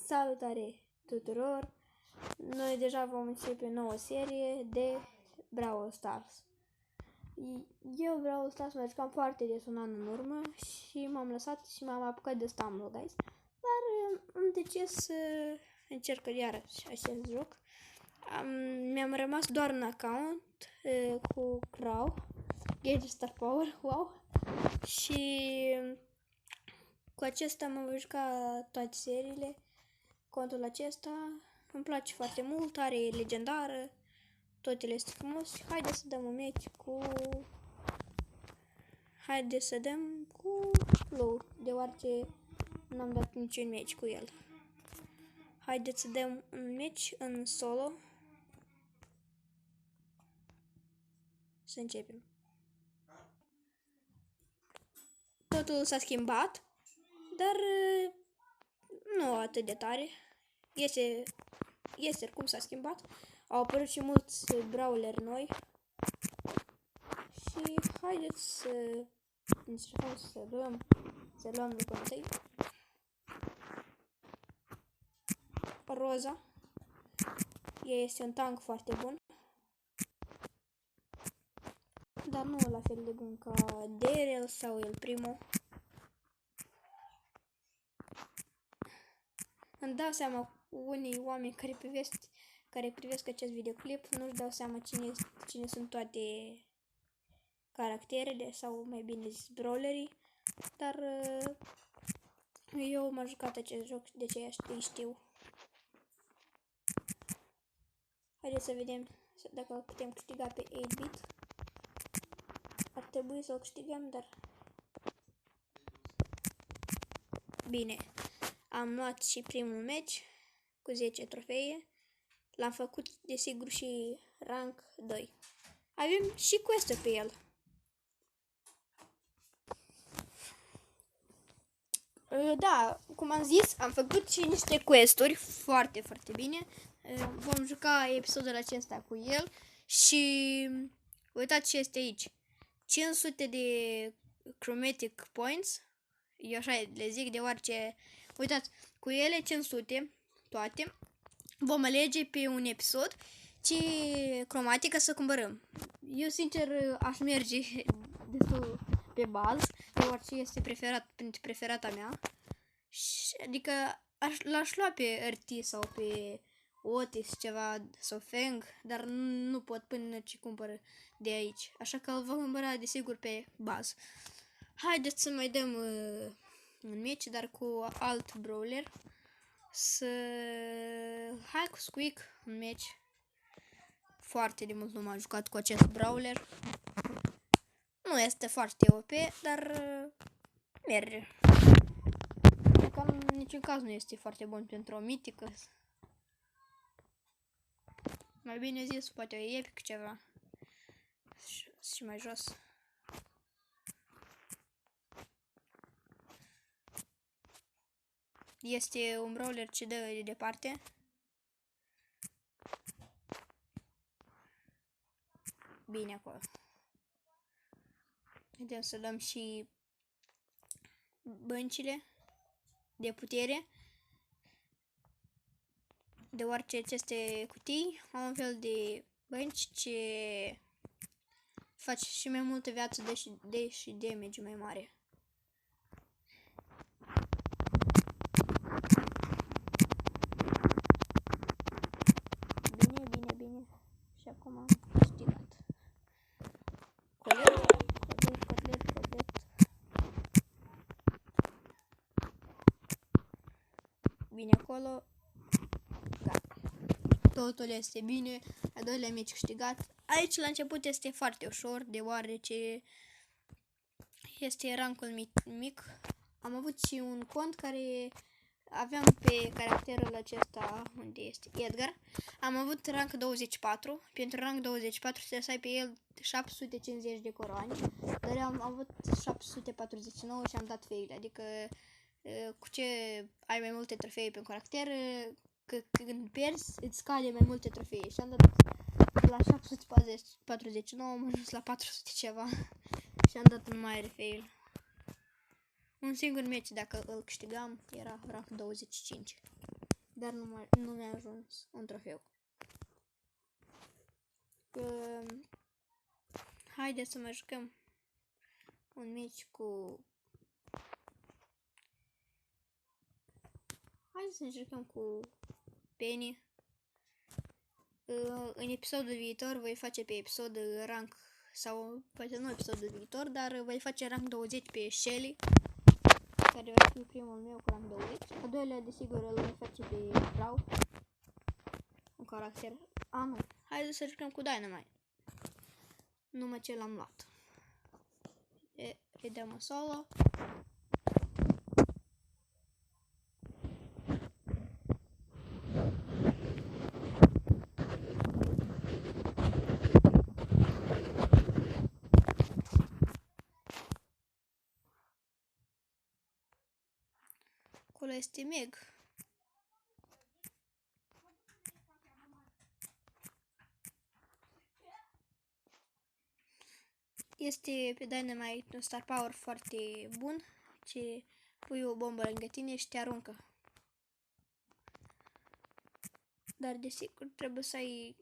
Salutare tuturor! Noi deja vom începe o nouă serie de Brawl Stars. Eu Brawl Stars mă jucam foarte des un an în urmă și m-am lăsat și m-am apucat de Stumble Guys. Dar am decis să încerc iarăși acest joc. Mi-am rămas doar un account cu Crow, Gage Star Power, wow! Și cu acesta mă voi juca toate seriile. Contul acesta îmi place foarte mult, are legendară, totul este frumos. Haideți să dăm un match cu... Haideți să dăm cu Flow, deoarece n-am dat niciun match cu el. Haideți să dăm un match în solo. Să începem. Totul s-a schimbat, dar nu atât de tare. Este cum s-a schimbat. Au apărut și mulți brawleri noi. Și haideți să încercăm să luăm lucrul întâi. Roza. Ea este un tank foarte bun. Dar nu la fel de bun ca Daryl sau El Primo. Îmi dau seama, unii oameni care privesc acest videoclip nu-și dau seama cine sunt toate caracterele sau mai bine zis brawlerii, dar eu m-am jucat acest joc, de ce îi știu. Haideți să vedem dacă putem câștiga pe 8-bit. Ar trebui să o câștigăm, dar... Bine, am luat și primul match cu 10 trofee. L-am făcut, desigur, și rank 2. Avem și quest pe el. Da, cum am zis, am făcut și niște quest-uri foarte, foarte bine. Vom juca episodul acesta cu el și uitați ce este aici. 500 de chromatic points. Eu așa le zic deoarece, uitați, cu ele 500 toate. Vom alege pe un episod ce cromatică să cumpărăm. Eu sincer aș merge destul pe bază, deoarece este preferata mea. Adică l-aș lua pe RT sau pe Otis ceva sau Fang, dar nu pot până ce cumpăr de aici. Așa că îl vom cumpăra desigur pe bază. Haideți să mai dăm un match, dar cu alt brawler. Hai cu Squeak un match. Foarte de mult nu m-am jucat cu acest brawler. Nu este foarte OP, dar merge. Cam în niciun caz nu este foarte bun pentru o mitică. Mai bine zis, poate o epic ceva. Și mai jos. Este un brawler ce dă de departe. Bine acolo. Haideți să dăm și băncile de putere. Deoarece aceste cutii au un fel de bănci ce face și mai multă viață, și damage mai mare. Bine. Și acum am câștigat. Colet. Bine acolo. Gata. Totul este bine. A doilea meci câștigat. Aici la început este foarte ușor, deoarece este rankul mic. Am avut și un cont care aveam pe caracterul acesta, unde este Edgar. Am avut rank 24. Pentru rank 24 trebuie să ai pe el 750 de coroane. Dar eu am avut 749 și am dat fail. Adică cu ce ai mai multe trofee pe un caracter, când pierzi îți scade mai multe trofee. Și am dat la 749, am ajuns la 400 ceva. Și am dat un mare fail. Un singur meci, dacă îl câștigam, era rank 25. dar nu mi-a ajuns un trofeu. Haideți să mai jucăm un meci cu... Haideți să ne jucăm cu Penny. În episodul viitor voi face pe episod rank, sau poate nu episodul viitor, dar voi face rank 20 pe Shelly, care va fi primul meu cu rank 20. A doilea, desigur, îl voi face pe Brawl, un caracter. Nu. Haideți să jucăm cu Dynamite. Numai ce l-am luat. Îi dăm o solo. Acolo este Meg. Este pe Dynamite un star power foarte bun, ce pui o bombă lângă tine și te aruncă. Dar desigur trebuie să ai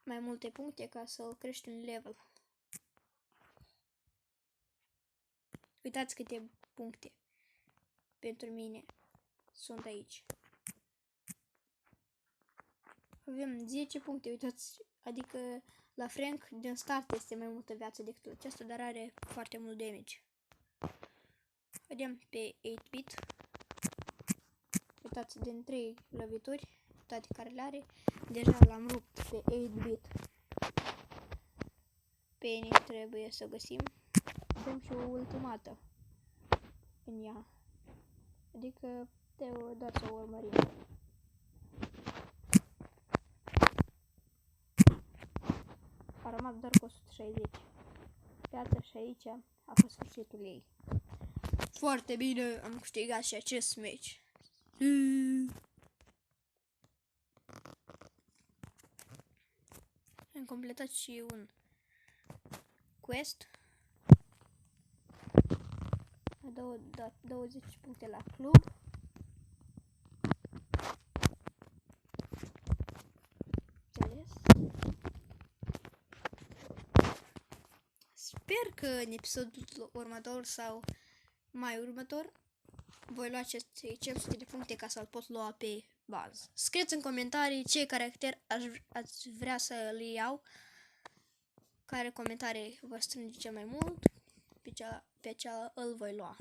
mai multe puncte ca să crești un level. Uitați câte puncte pentru mine sunt aici. Avem 10 puncte, uitați, adică la Frank din start este mai multă viață decât acesta, dar are foarte mult damage. Vedem pe 8-bit. Uitați, din 3 lovituri, toate care le are, deja l-am rupt pe 8-bit. Penny trebuie să găsim. Avem și o ultimată în ea. Adică trebuie doar să o urmărim. A rămas doar cu 160 viață și aici a fost sfârșitul ei. Foarte bine, am câștigat și acest meci. Am completat și un quest. A 20 puncte la club. Sper că în episodul următor sau mai următor voi lua aceste 500 de puncte ca să-l pot lua pe bază. Scrieți în comentarii ce caracter ați vrea să le iau, care comentarii vă strânge cel mai mult, pe cea îl voi lua.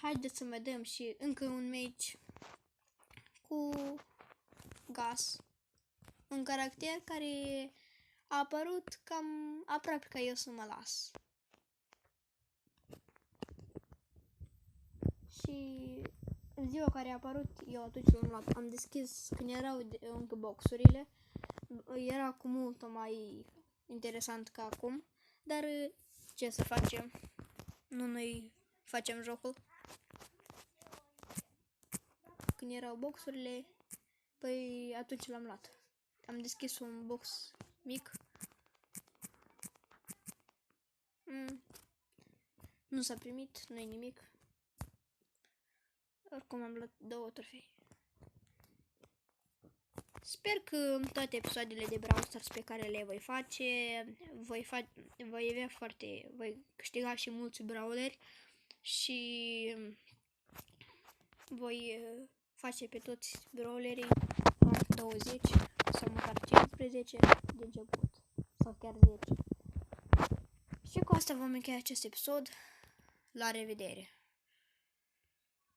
Haideți să mai dăm și încă un meci cu Gas. Un caracter care a apărut cam aproape ca eu să mă las. Și în ziua care a apărut, eu atunci l-am luat. Am deschis când erau încă boxurile. Era cu mult mai interesant ca acum. Dar ce să facem? Nu noi facem jocul. Când erau boxurile, păi atunci l-am luat. Am deschis un box mic. Nu s-a primit, nu-i nimic. Oricum am luat 2 trofei. Sper că toate episoadele de Brawl Stars pe care le voi face, voi câștiga și mulți brawleri și voi face pe toți brawlerii rank 20 sau măcar 15 de început sau chiar 10. Și cu asta vom încheia acest episod. La revedere!